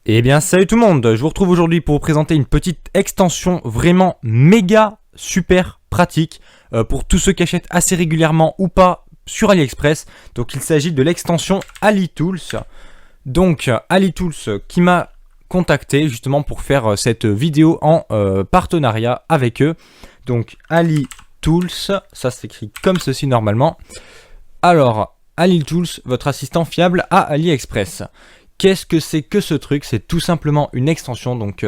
Eh bien salut tout le monde, je vous retrouve aujourd'hui pour vous présenter une petite extension vraiment méga super pratique pour tous ceux qui achètent assez régulièrement ou pas sur AliExpress. Donc il s'agit de l'extension AliTools. Donc AliTools qui m'a contacté justement pour faire cette vidéo en partenariat avec eux. Donc AliTools, ça s'écrit comme ceci normalement. Alors AliTools, votre assistant fiable à AliExpress. Qu'est-ce que c'est que ce truc? C'est tout simplement une extension donc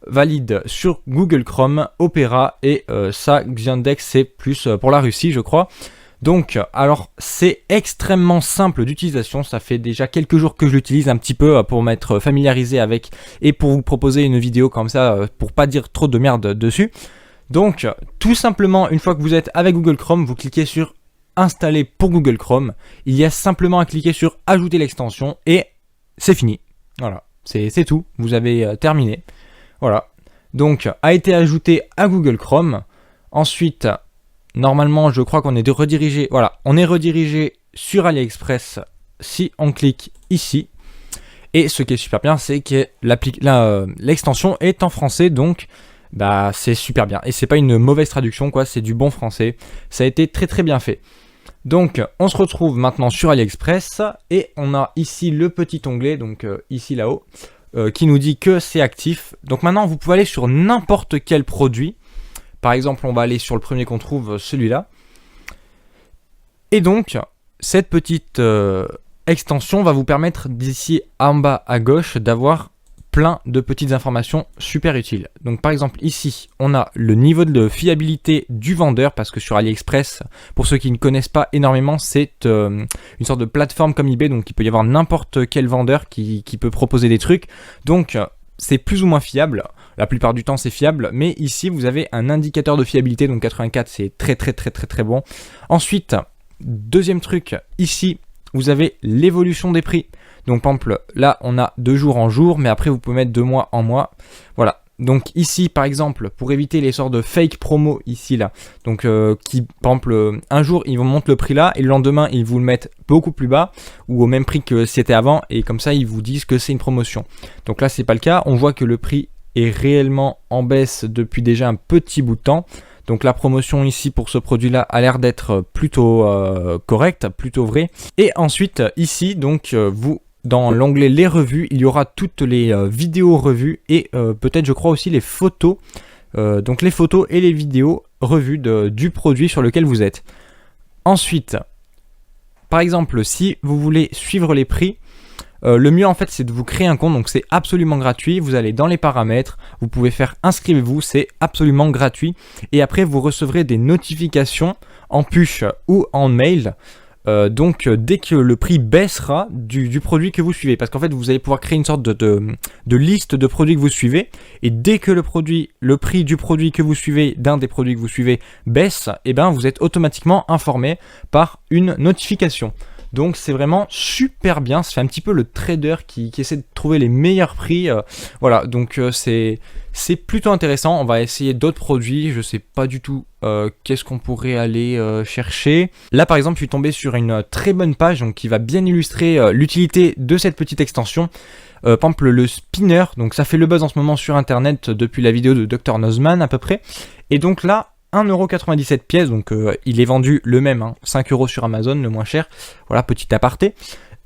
valide sur Google Chrome, Opera et ça, Xiandex, c'est plus pour la Russie je crois. Donc alors c'est extrêmement simple d'utilisation, ça fait déjà quelques jours que je l'utilise un petit peu pour m'être familiarisé avec et pour vous proposer une vidéo comme ça pour pas dire trop de merde dessus. Donc tout simplement une fois que vous êtes avec Google Chrome, vous cliquez sur installer pour Google Chrome, il y a simplement à cliquer sur ajouter l'extension et c'est fini, voilà, c'est tout, vous avez terminé, voilà. Donc, a été ajouté à Google Chrome. Ensuite, normalement, je crois qu'on est redirigé, voilà, on est redirigé sur AliExpress si on clique ici. Et ce qui est super bien, c'est que l'extension est en français, donc bah c'est super bien. Et c'est pas une mauvaise traduction, quoi, c'est du bon français. Ça a été très très bien fait. Donc on se retrouve maintenant sur AliExpress et on a ici le petit onglet, donc ici là-haut, qui nous dit que c'est actif. Donc maintenant vous pouvez aller sur n'importe quel produit. Par exemple on va aller sur le premier qu'on trouve, celui-là. Et donc cette petite extension va vous permettre d'ici en bas à gauche d'avoir plein de petites informations super utiles. Donc par exemple ici on a le niveau de fiabilité du vendeur, parce que sur AliExpress, pour ceux qui ne connaissent pas énormément, c'est une sorte de plateforme comme eBay, donc il peut y avoir n'importe quel vendeur qui peut proposer des trucs, donc c'est plus ou moins fiable. La plupart du temps c'est fiable, mais ici vous avez un indicateur de fiabilité, donc 84 c'est très bon. Ensuite, deuxième truc, ici vous avez l'évolution des prix. Donc par exemple là on a de jour en jour, mais après vous pouvez mettre de mois en mois. Voilà. Donc ici par exemple pour éviter les sortes de fake promo ici là. Donc qui par exemple un jour ils vous montrent le prix là et le lendemain ils vous le mettent beaucoup plus bas ou au même prix que c'était avant, et comme ça ils vous disent que c'est une promotion. Donc là c'est pas le cas. On voit que le prix est réellement en baisse depuis déjà un petit bout de temps. Donc la promotion ici pour ce produit-là a l'air d'être plutôt correcte, plutôt vrai. Et ensuite ici donc vous dans l'onglet les revues, il y aura toutes les vidéos revues et peut-être je crois aussi les photos. Donc les photos et les vidéos revues du produit sur lequel vous êtes. Ensuite, par exemple si vous voulez suivre les prix, le mieux en fait c'est de vous créer un compte, donc c'est absolument gratuit. Vous allez dans les paramètres, vous pouvez faire inscrivez-vous, c'est absolument gratuit. Et après vous recevrez des notifications en push ou en mail. Donc dès que le prix baissera du produit que vous suivez, parce qu'en fait vous allez pouvoir créer une sorte de liste de produits que vous suivez, et dès que le prix du produit que vous suivez, d'un des produits que vous suivez baisse, et ben vous êtes automatiquement informé par une notification. Donc c'est vraiment super bien, ça fait un petit peu le trader qui essaie de trouver les meilleurs prix. Voilà, donc c'est plutôt intéressant. On va essayer d'autres produits, je sais pas du tout qu'est-ce qu'on pourrait aller chercher. Là par exemple je suis tombé sur une très bonne page donc, qui va bien illustrer l'utilité de cette petite extension. Par exemple le spinner, donc ça fait le buzz en ce moment sur internet depuis la vidéo de Dr Nozman à peu près. Et donc là 1,97€ pièce, donc il est vendu le même, hein, 5€ sur Amazon, le moins cher. Voilà, petit aparté.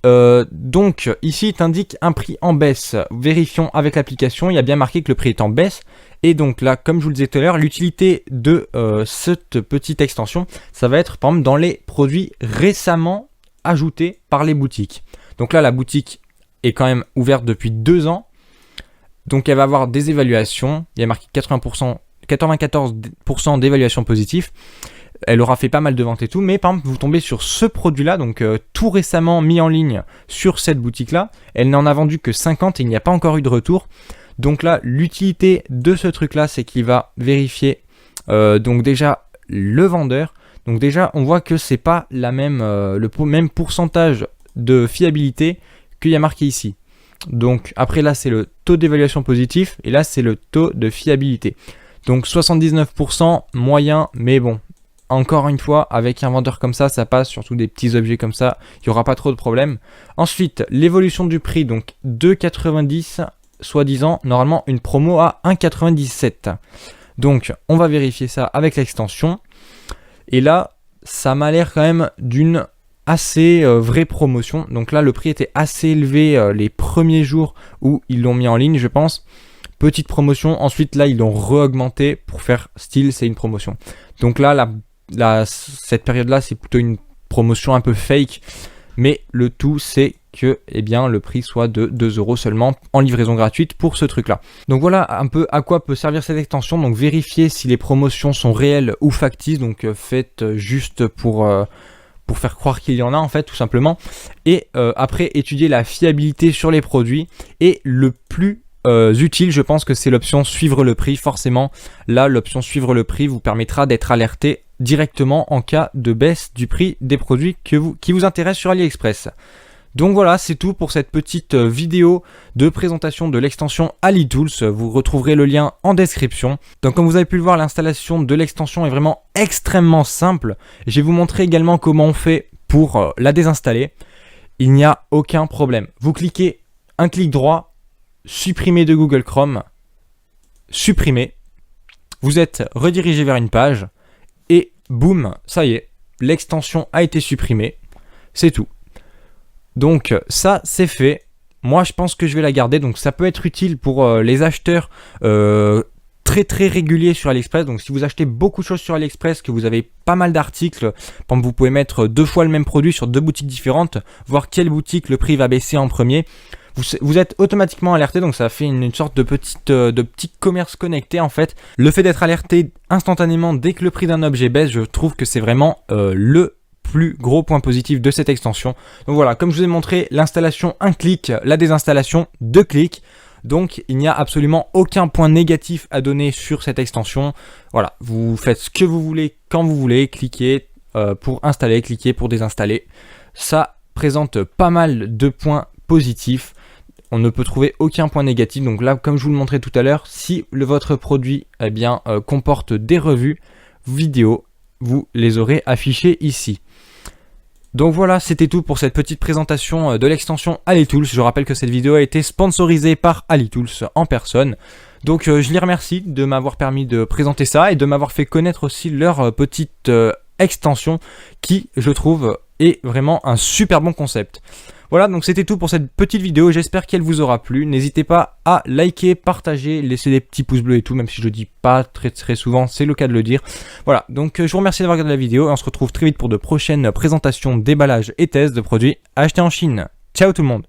Donc ici il t'indique un prix en baisse. Vérifions avec l'application, il y a bien marqué que le prix est en baisse. Et donc là, comme je vous le disais tout à l'heure, l'utilité de cette petite extension, ça va être par exemple dans les produits récemment ajoutés par les boutiques. Donc là, la boutique est quand même ouverte depuis 2 ans. Donc elle va avoir des évaluations. Il y a marqué 94% d'évaluation positive. Elle aura fait pas mal de ventes et tout, mais par exemple vous tombez sur ce produit là, donc tout récemment mis en ligne sur cette boutique là, elle n'en a vendu que 50 et il n'y a pas encore eu de retour. Donc là l'utilité de ce truc là, c'est qu'il va vérifier donc déjà le vendeur. Donc déjà on voit que c'est pas le même pourcentage de fiabilité qu'il y a marqué ici. Donc après là c'est le taux d'évaluation positif et là c'est le taux de fiabilité. Donc 79% moyen, mais bon, encore une fois, avec un vendeur comme ça passe, surtout des petits objets comme ça, il n'y aura pas trop de problèmes. Ensuite, l'évolution du prix, donc 2,90 soi-disant normalement une promo à 1,97. Donc on va vérifier ça avec l'extension. Et là, ça m'a l'air quand même d'une assez vraie promotion. Donc là, le prix était assez élevé les premiers jours où ils l'ont mis en ligne, je pense. Petite promotion. Ensuite, là, ils l'ont re-augmenté pour faire style, c'est une promotion. Donc là, cette période-là, c'est plutôt une promotion un peu fake. Mais le tout, c'est que le prix soit de 2 € seulement en livraison gratuite pour ce truc-là. Donc voilà un peu à quoi peut servir cette extension. Donc vérifiez si les promotions sont réelles ou factices. Donc faites juste pour faire croire qu'il y en a en fait, tout simplement. Et après, étudier la fiabilité sur les produits. Et le plus utile, je pense que c'est l'option suivre le prix. Forcément, là, l'option suivre le prix vous permettra d'être alerté directement en cas de baisse du prix des produits qui vous intéressent sur AliExpress. Donc voilà, c'est tout pour cette petite vidéo de présentation de l'extension AliTools. Vous retrouverez le lien en description. Donc comme vous avez pu le voir, l'installation de l'extension est vraiment extrêmement simple. Je vais vous montrer également comment on fait pour la désinstaller. Il n'y a aucun problème. Vous cliquez un clic droit, supprimer de Google Chrome, supprimer. Vous êtes redirigé vers une page et boum, ça y est, l'extension a été supprimée. C'est tout. Donc ça c'est fait. Moi je pense que je vais la garder. Donc ça peut être utile pour les acheteurs très réguliers sur AliExpress. Donc si vous achetez beaucoup de choses sur AliExpress, que vous avez pas mal d'articles, par exemple vous pouvez mettre 2 fois le même produit sur 2 boutiques différentes, voir quelle boutique le prix va baisser en premier. Vous êtes automatiquement alerté, donc ça fait une sorte de petit commerce connecté en fait. Le fait d'être alerté instantanément dès que le prix d'un objet baisse, je trouve que c'est vraiment le plus gros point positif de cette extension. Donc voilà, comme je vous ai montré, l'installation 1 clic, la désinstallation 2 clics. Donc il n'y a absolument aucun point négatif à donner sur cette extension. Voilà, vous faites ce que vous voulez quand vous voulez, cliquez pour installer, cliquez pour désinstaller. Ça présente pas mal de points positifs. On ne peut trouver aucun point négatif. Donc là, comme je vous le montrais tout à l'heure, si votre produit comporte des revues vidéo, vous les aurez affichées ici. Donc voilà, c'était tout pour cette petite présentation de l'extension AliTools. Je rappelle que cette vidéo a été sponsorisée par AliTools en personne. Donc je les remercie de m'avoir permis de présenter ça et de m'avoir fait connaître aussi leur petite extension qui, je trouve, est vraiment un super bon concept. Voilà, donc c'était tout pour cette petite vidéo, j'espère qu'elle vous aura plu. N'hésitez pas à liker, partager, laisser des petits pouces bleus et tout, même si je le dis pas très souvent, c'est le cas de le dire. Voilà, donc je vous remercie d'avoir regardé la vidéo et on se retrouve très vite pour de prochaines présentations, déballages et tests de produits achetés en Chine. Ciao tout le monde!